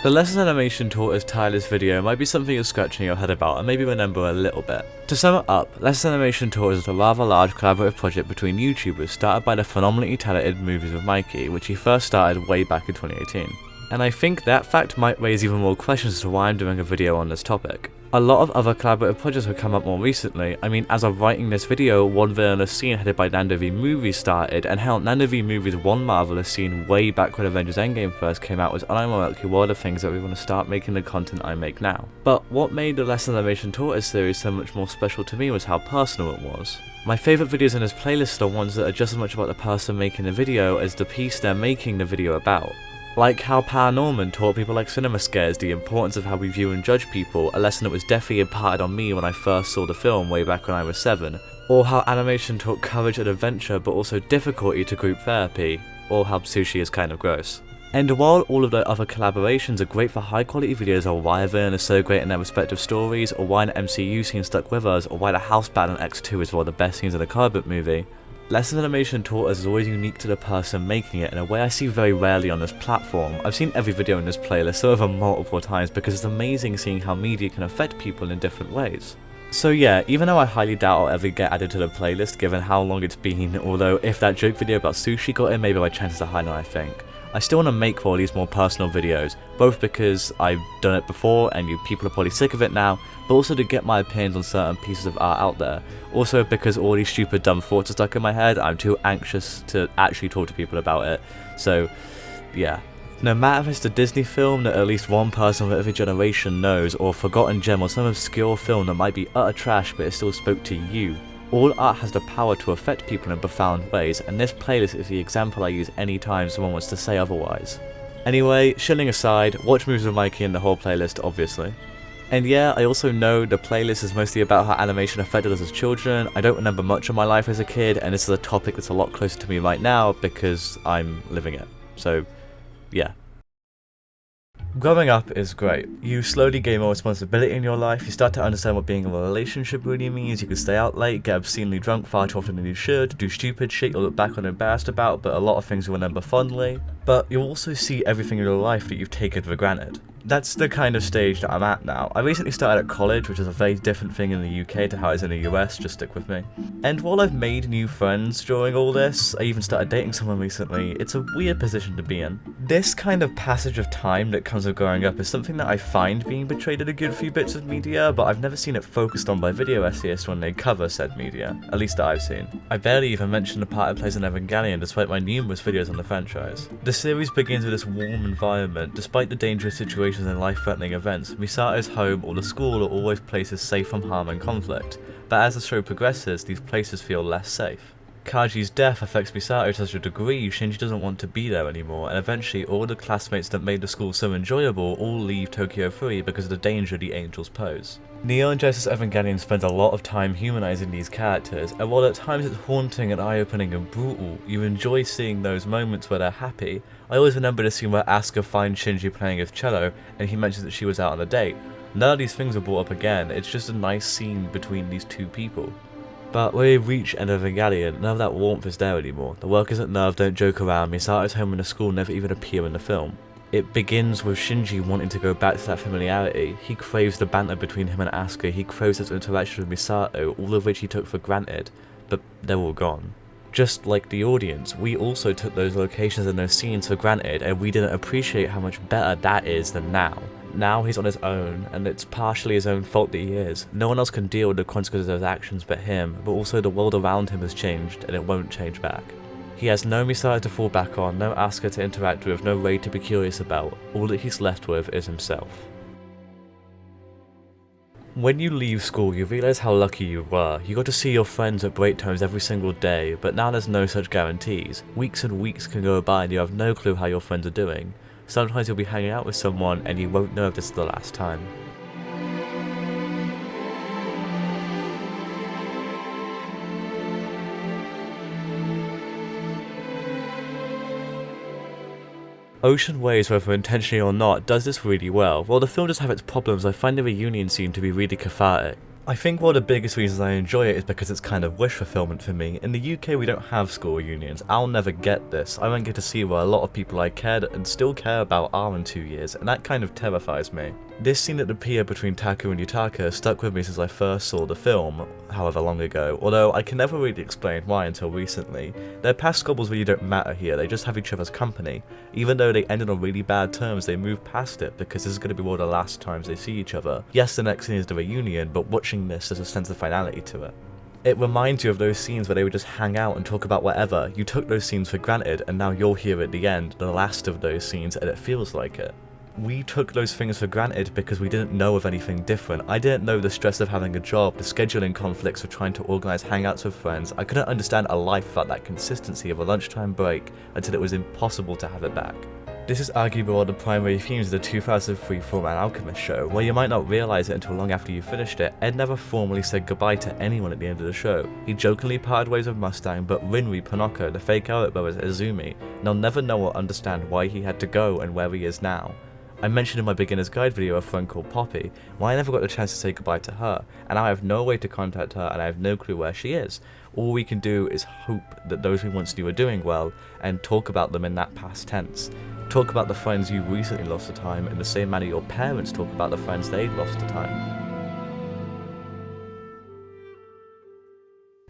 The lessons animation taught us tireless video might be something you're scratching your head about and maybe remember a little bit. To sum it up, lessons animation taught us a rather large collaborative project between YouTubers started by the phenomenally talented Movies with Mikey, which he first started way back in 2018. And I think that fact might raise even more questions as to why I'm doing a video on this topic. A lot of other collaborative projects have come up more recently. I mean, as of writing this video, one villainous scene headed by Nando v Movies started, and hell, Nando v Movies one marvelous scene way back when Avengers Endgame first came out was unironically one of the things that we want to start making the content I make now. But what made the Lesson Animation Taught Us series so much more special to me was how personal it was. My favourite videos in this playlist are ones that are just as much about the person making the video as the piece they're making the video about. Like how Paranorman taught people like cinema scares the importance of how we view and judge people, a lesson that was definitely imparted on me when I first saw the film way back when I was 7. Or how animation taught courage and adventure but also difficulty to group therapy, or how sushi is kind of gross. And while all of the other collaborations are great for high quality videos on why a villain is so great in their respective stories, or why an MCU scene stuck with us, or why the house battle in X2 is one of the best scenes in a comic book movie, Lessons Animation Taught Us is always unique to the person making it in a way I see very rarely on this platform. I've seen every video in this playlist, some of them multiple times, because it's amazing seeing how media can affect people in different ways. So yeah, even though I highly doubt I'll ever get added to the playlist given how long it's been, although if that joke video about sushi got in, maybe my chances are higher than I think. I still want to make all these more personal videos, both because I've done it before and people are probably sick of it now, but also to get my opinions on certain pieces of art out there. Also because all these stupid dumb thoughts are stuck in my head, I'm too anxious to actually talk to people about it. So yeah. No matter if it's a Disney film that at least one person of every generation knows, or a forgotten gem or some obscure film that might be utter trash but it still spoke to you, all art has the power to affect people in profound ways, and this playlist is the example I use anytime someone wants to say otherwise. Anyway, shilling aside, watch Movies with Mikey and the whole playlist, obviously. And yeah, I also know the playlist is mostly about how animation affected us as children. I don't remember much of my life as a kid, and this is a topic that's a lot closer to me right now because I'm living it. So, yeah. Growing up is great. You slowly gain more responsibility in your life, you start to understand what being in a relationship really means, you can stay out late, get obscenely drunk far too often than you should, do stupid shit you'll look back on embarrassed about, but a lot of things you'll remember fondly. But you'll also see everything in your life that you've taken for granted. That's the kind of stage that I'm at now. I recently started at college, which is a very different thing in the UK to how it's in the US, just stick with me. And while I've made new friends during all this, I even started dating someone recently, it's a weird position to be in. This kind of passage of time that comes with growing up is something that I find being portrayed in a good few bits of media, but I've never seen it focused on by video essayists when they cover said media, at least that I've seen. I barely even mention the part it plays in Evangelion despite my numerous videos on the franchise. The series begins with this warm environment. Despite the dangerous situations and life-threatening events, Misato's home or the school are always places safe from harm and conflict, but as the show progresses, these places feel less safe. Kaji's death affects Misato to such a degree Shinji doesn't want to be there anymore, and eventually all the classmates that made the school so enjoyable all leave Tokyo free because of the danger the angels pose. Neon Genesis Evangelion spends a lot of time humanizing these characters, and while at times it's haunting and eye-opening and brutal, you enjoy seeing those moments where they're happy. I always remember the scene where Asuka finds Shinji playing his cello, and he mentions that she was out on a date. None of these things are brought up again, it's just a nice scene between these two people. But when we reach End of Evangelion, none of that warmth is there anymore. The workers at NERV don't joke around, Misato's home and the school never even appear in the film. It begins with Shinji wanting to go back to that familiarity. He craves the banter between him and Asuka, he craves his interaction with Misato, all of which he took for granted, but they're all gone. Just like the audience, we also took those locations and those scenes for granted, and we didn't appreciate how much better that is than now. Now he's on his own, and it's partially his own fault that he is. No one else can deal with the consequences of his actions but him, but also the world around him has changed, and it won't change back. He has no Misato to fall back on, no Asuka to interact with, no Rei to be curious about. All that he's left with is himself. When you leave school, you realise how lucky you were. You got to see your friends at break times every single day, but now there's no such guarantees. Weeks and weeks can go by and you have no clue how your friends are doing. Sometimes you'll be hanging out with someone and you won't know if this is the last time. Ocean Waves, whether intentionally or not, does this really well. While the film does have its problems, I find the reunion scene to be really cathartic. I think one of the biggest reasons I enjoy it is because it's kind of wish fulfillment for me. In the UK we don't have school reunions. I'll never get this. I won't get to see where a lot of people I cared and still care about are in 2 years, and that kind of terrifies me. This scene at the pier between Taku and Yutaka stuck with me since I first saw the film, however long ago, although I can never really explain why until recently. Their past squabbles really don't matter here, they just have each other's company. Even though they ended on really bad terms, they move past it because this is going to be one of the last times they see each other. Yes, the next scene is the reunion, but watching this there's a sense of finality to it. It reminds you of those scenes where they would just hang out and talk about whatever. You took those scenes for granted, and now you're here at the end, the last of those scenes, and it feels like it. We took those things for granted because we didn't know of anything different. I didn't know the stress of having a job, the scheduling conflicts of trying to organise hangouts with friends. I couldn't understand a life without that consistency of a lunchtime break until it was impossible to have it back. This is arguably one of the primary themes of the 2003 Fullmetal Alchemist show, where you might not realise it until long after you finished it. Ed never formally said goodbye to anyone at the end of the show. He jokingly parted ways with Mustang, but Rinri, Pinocchio, the fake Elric brothers, Izumi, and I'll never know or understand why he had to go and where he is now. I mentioned in my beginner's guide video a friend called Poppy, why I never got the chance to say goodbye to her, and now I have no way to contact her and I have no clue where she is. All we can do is hope that those we once knew are doing well, and talk about them in that past tense. Talk about the friends you recently lost to time in the same manner your parents talk about the friends they lost to time.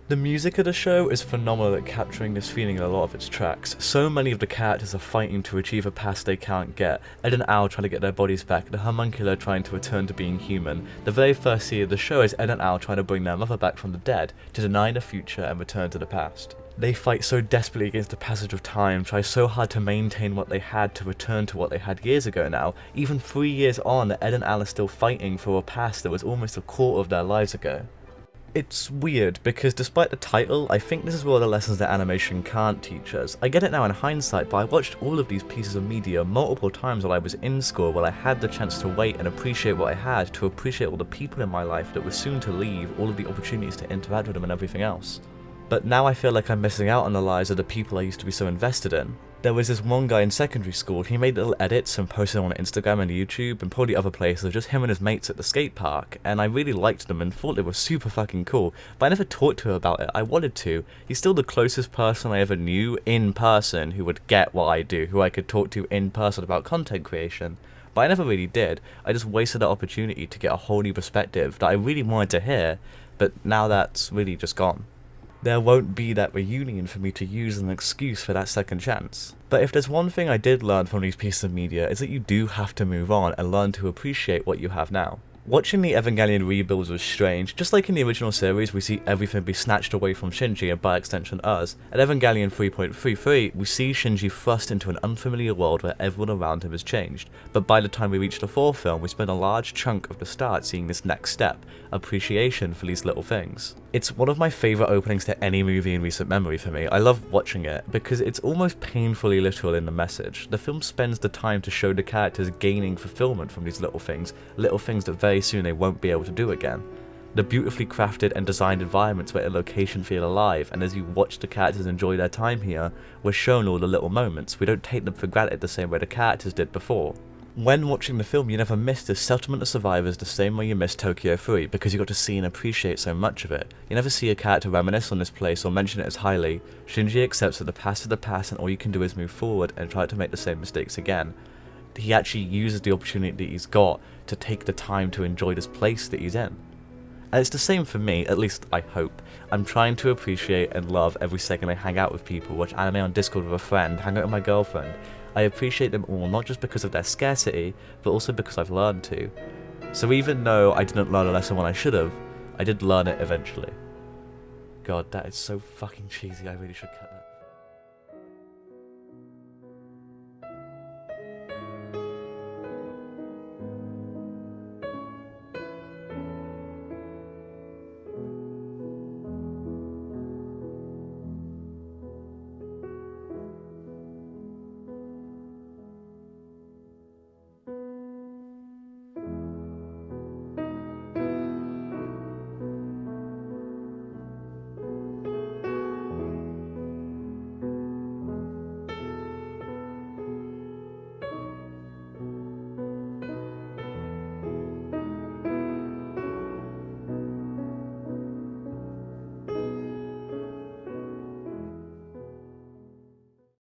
The music of the show is phenomenal at capturing this feeling in a lot of its tracks. So many of the characters are fighting to achieve a past they can't get. Ed and Al trying to get their bodies back, the homunculi trying to return to being human. The very first scene of the show is Ed and Al trying to bring their mother back from the dead, to deny the future and return to the past. They fight so desperately against the passage of time, try so hard to maintain what they had to return to what they had years ago now. Even 3 years on, Ed and Al are still fighting for a past that was almost a quarter of their lives ago. It's weird, because despite the title, I think this is one of the lessons that animation can't teach us. I get it now in hindsight, but I watched all of these pieces of media multiple times while I was in school, while I had the chance to wait and appreciate what I had, to appreciate all the people in my life that were soon to leave, all of the opportunities to interact with them and everything else. But now I feel like I'm missing out on the lives of the people I used to be so invested in. There was this one guy in secondary school, he made little edits and posted them on Instagram and YouTube and probably other places of just him and his mates at the skate park, and I really liked them and thought they were super fucking cool, but I never talked to him about it. I wanted to. He's still the closest person I ever knew in person who would get what I do, who I could talk to in person about content creation. But I never really did. I just wasted the opportunity to get a whole new perspective that I really wanted to hear, but now that's really just gone. There won't be that reunion for me to use as an excuse for that second chance. But if there's one thing I did learn from these pieces of media, is that you do have to move on and learn to appreciate what you have now. Watching the Evangelion rebuilds was strange. Just like in the original series, we see everything be snatched away from Shinji and by extension us. At Evangelion 3.33, we see Shinji thrust into an unfamiliar world where everyone around him has changed. But by the time we reach the fourth film, we spend a large chunk of the start seeing this next step, appreciation for these little things. It's one of my favourite openings to any movie in recent memory for me. I love watching it because it's almost painfully literal in the message. The film spends the time to show the characters gaining fulfillment from these little things that very soon they won't be able to do again. The beautifully crafted and designed environments make the location feel alive, and as you watch the characters enjoy their time here, we're shown all the little moments. We don't take them for granted the same way the characters did before. When watching the film, you never miss the settlement of survivors the same way you miss Tokyo 3, because you got to see and appreciate so much of it. You never see a character reminisce on this place or mention it as highly. Shinji accepts that the past is the past and all you can do is move forward and try to make the same mistakes again. He actually uses the opportunity that he's got to take the time to enjoy this place that he's in. And it's the same for me, at least I hope. I'm trying to appreciate and love every second I hang out with people, watch anime on Discord with a friend, hang out with my girlfriend. I appreciate them all, not just because of their scarcity, but also because I've learned to. So even though I didn't learn a lesson when I should have, I did learn it eventually. God, that is so fucking cheesy, I really should cut